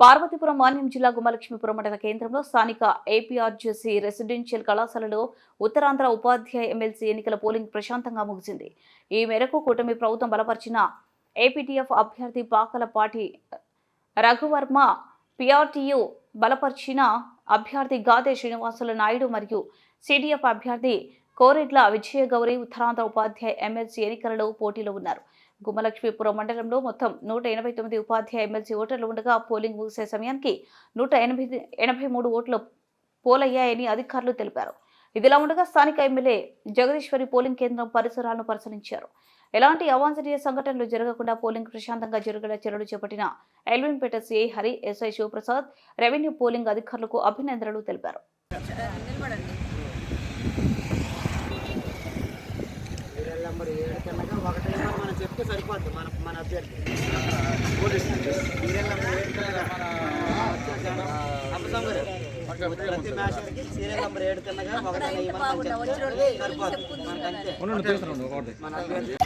పార్వతీపురం మాన్యం జిల్లా గుమ్మలక్ష్మీపురం మండల కేంద్రంలో స్థానిక ఏపీఆర్జేసీ రెసిడెన్షియల్ కళాశాలలో ఉత్తరాంధ్ర ఉపాధ్యాయ ఎమ్మెల్సీ ఎన్నికల పోలింగ్ ప్రశాంతంగా ముగిసింది. ఈ మేరకు కూటమి ప్రభుత్వం బలపరిచిన ఏపీటీఎఫ్ అభ్యర్థి పాకలపాటి రఘువర్మ, పీఆర్టీయూ బలపరిచిన అభ్యర్థి గాదే శ్రీనివాసుల నాయుడు మరియు సిడిఎఫ్ అభ్యర్థి కోరెడ్ల విజయగౌరి ఉత్తరాంధ్ర ఉపాధ్యాయ ఎమ్మెల్సీ ఎన్నికలలో పోటీలో ఉన్నారు. గుమ్మలక్ష్మీపురం మండలంలో మొత్తం 189 ఉపాధ్యాయ ఎమ్మెల్సీ ఓటర్లు ఉండగా పోలింగ్ ముగిసే సమయానికి 183 ఓట్లు పోలయ్యాయని అధికారులు తెలిపారు. ఇదిలా ఉండగా స్థానిక ఎమ్మెల్యే జగదీశ్వరి పోలింగ్ కేంద్రం పరిసరాలను పరిశీలించారు. ఎలాంటి అవాంఛనీయ సంఘటనలు జరగకుండా పోలింగ్ ప్రశాంతంగా జరిగేలా చర్యలు చేపట్టిన Elvinpet CI Hari, SI Shivaprasad revenue polling అధికారులకు అభినందనలు తెలిపారు. చెప్తే సరిపోద్ది మన అభ్యర్థి ప్రతి మ్యాచ్కి సీరియల్ నెంబర్ 7 కన్నా సరిపోద్ది మనకంతే మన అభ్యర్థి